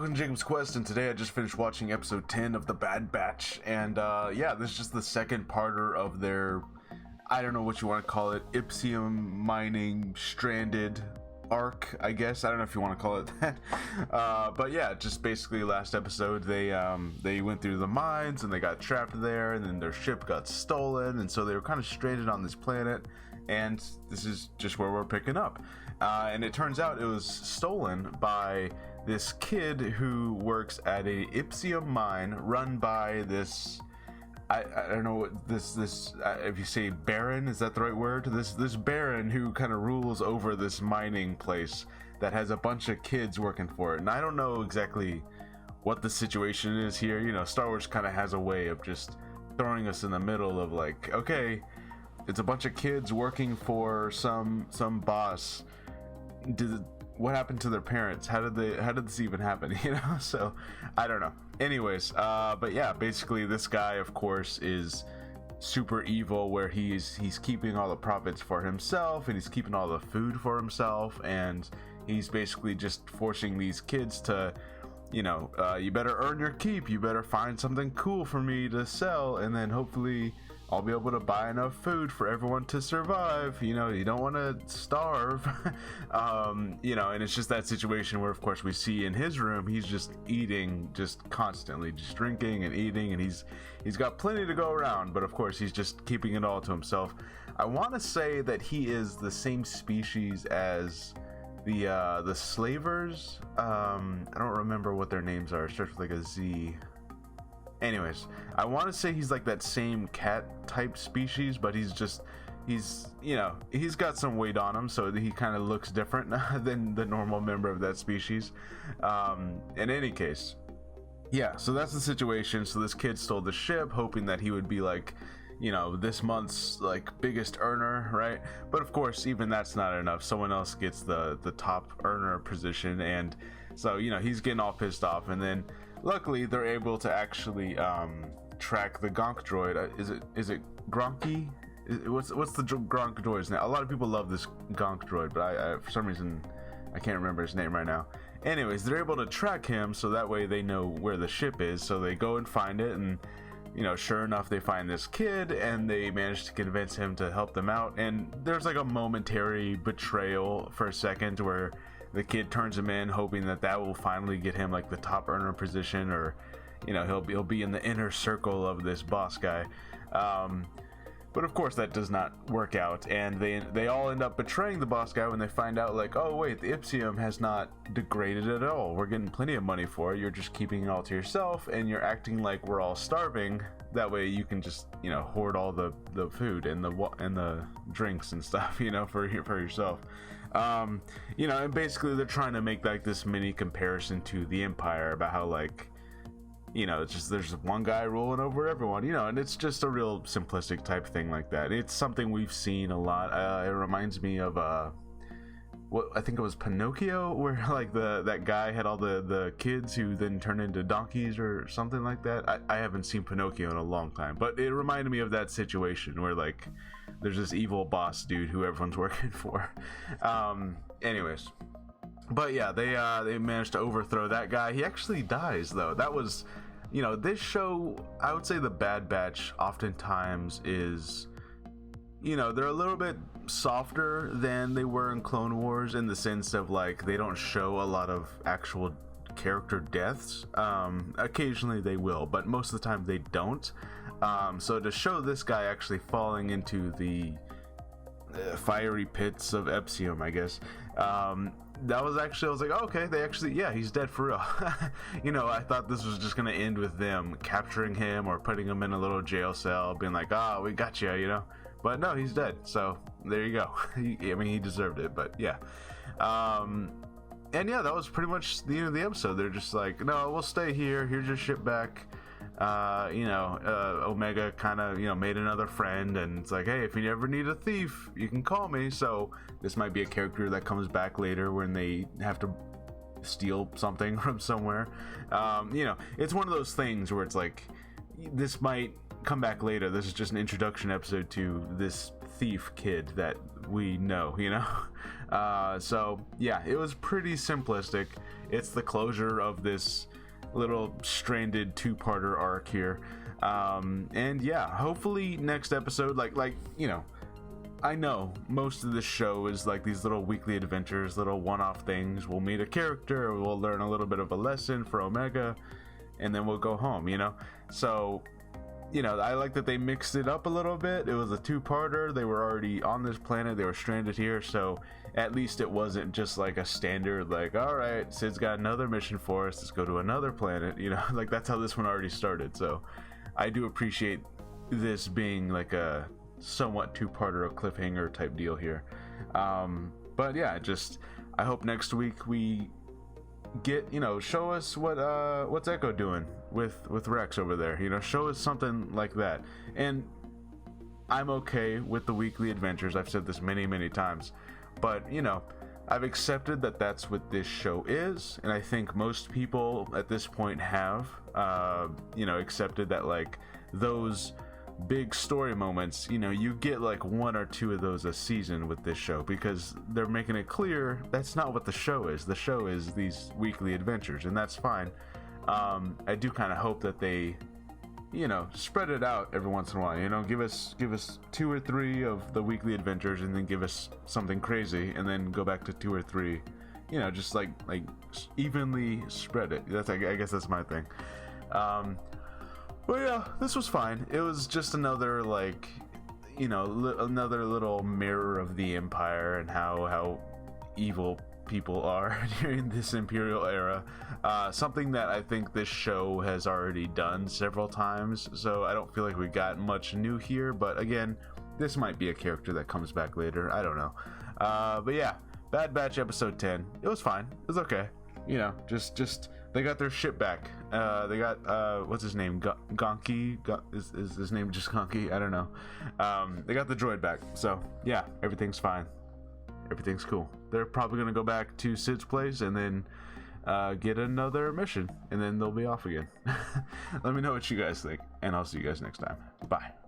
welcome to Jacob's Quest, and today I just finished watching episode 10 of The Bad Batch, and yeah, this is just the second parter of their, I don't know what you want to call it, Ipsium mining stranded arc, I guess. I don't know if you want to call it that, but yeah, just basically last episode they went through the mines and they got trapped there, and then their ship got stolen, and so they were kind of stranded on this planet, and this is just where we're picking up. And it turns out it was stolen by this kid who works at a Ipsium mine run by this, I don't know what this if you say baron, is that the right word? This baron who kind of rules over this mining place that has a bunch of kids working for it. And I don't know exactly what the situation is here. You know, Star Wars kind of has a way of just throwing us in the middle of like, okay, it's a bunch of kids working for some boss. What happened to their parents? How did this even happen? You know, so I don't know. Anyways, but yeah, basically this guy, of course, is super evil, where he's keeping all the profits for himself, and he's keeping all the food for himself, and he's basically just forcing these kids to, you know, you better earn your keep, you better find something cool for me to sell, and then hopefully I'll be able to buy enough food for everyone to survive. You know, you don't want to starve. You know, and it's just that situation where, of course, we see in his room, he's just eating, just constantly, just drinking and eating, and he's got plenty to go around, but of course he's just keeping it all to himself. I want to say that he is the same species as the slavers. I don't remember what their names are. It starts with like a Z. Anyways, I want to say he's like that same cat type species, but he's you know, he's got some weight on him, so he kind of looks different than the normal member of that species. In any case, yeah, so that's the situation. So this kid stole the ship, hoping that he would be like, you know, this month's like biggest earner, right? But of course, even that's not enough. Someone else gets the top earner position, and so, you know, he's getting all pissed off, and then luckily they're able to actually track the Gonk droid. Is it Gronky? What's the Gronk droid's name? A lot of people love this Gonk droid, but I for some reason I can't remember his name right now. Anyways, they're able to track him, so that way they know where the ship is. So they go and find it, and you know, sure enough, they find this kid, and they manage to convince him to help them out. And there's like a momentary betrayal for a second where the kid turns him in, hoping that will finally get him like the top earner position, or you know, he'll be in the inner circle of this boss guy. But of course that does not work out, and they all end up betraying the boss guy when they find out, like, oh wait, the Ipsium has not degraded at all. We're getting plenty of money for it. You're just keeping it all to yourself, and you're acting like we're all starving. That way you can just, you know, hoard all the food and the drinks and stuff, you know, for yourself. You know, and basically they're trying to make like this mini comparison to the Empire about how, like, you know, it's just there's one guy ruling over everyone, you know, and it's just a real simplistic type thing like that. It's something we've seen a lot. It reminds me of what I think it was Pinocchio, where like that guy had all the kids who then turned into donkeys or something like that. I haven't seen Pinocchio in a long time, but it reminded me of that situation where like there's this evil boss dude who everyone's working for. Anyways, but yeah, they managed to overthrow that guy. He actually dies though. That was, you know, this show, I would say The Bad Batch oftentimes is, you know, they're a little bit softer than they were in Clone Wars, in the sense of like they don't show a lot of actual character deaths. Occasionally they will, but most of the time they don't. So to show this guy actually falling into the fiery pits of Ipsium, I guess, that was actually, I was like, oh, okay, they actually, yeah, he's dead for real. You know, I thought this was just gonna end with them capturing him or putting him in a little jail cell, being like, oh, we got you, you know. But no, he's dead, so there you go. I mean, he deserved it, but yeah. And yeah, that was pretty much the end of the episode. They're just like, no, we'll stay here, here's your ship back. You know, Omega kind of, you know, made another friend, and it's like, hey, if you ever need a thief, you can call me. So this might be a character that comes back later when they have to steal something from somewhere. You know, it's one of those things where it's like, this might come back later. This is just an introduction episode to this thief kid that we know, you know. So yeah, it was pretty simplistic. It's the closure of this little stranded two-parter arc here. And yeah, hopefully next episode, like you know, I know most of this show is like these little weekly adventures, little one-off things. We'll meet a character, we'll learn a little bit of a lesson for Omega, and then we'll go home, you know. So you know, I like that they mixed it up a little bit. It was a two-parter. They were already on this planet, they were stranded here, so at least it wasn't just like a standard, like, all right, Sid's got another mission for us, let's go to another planet, you know. Like, that's how this one already started. So I do appreciate this being like a somewhat two-parter, a cliffhanger type deal here. But yeah, just I hope next week we get, you know, show us what's Echo doing with Rex over there, you know, show us something like that. And I'm okay with the weekly adventures. I've said this many times, but you know, I've accepted that that's what this show is, and I think most people at this point have you know, accepted that like those big story moments, you know, you get like 1 or 2 of those a season with this show, because they're making it clear that's not what the show is. The show is these weekly adventures, and that's fine. I do kind of hope that they, you know, spread it out every once in a while, you know, give us 2 or 3 of the weekly adventures, and then give us something crazy, and then go back to 2 or 3, you know, just like evenly spread it. That's, I guess that's my thing. But yeah, this was fine. It was just another, like, you know, another little mirror of the Empire and how evil people are during this Imperial era. Something that I think this show has already done several times, so I don't feel like we got much new here. But again, this might be a character that comes back later. I don't know. But yeah, Bad Batch episode 10. It was fine. It was okay. You know, just they got their shit back. They got what's his name? Gonki? Is his name just Gonki? I don't know. They got the droid back. So yeah, everything's fine. Everything's cool. They're probably gonna go back to Sid's place and then get another mission, and then they'll be off again. Let me know what you guys think, and I'll see you guys next time. Bye.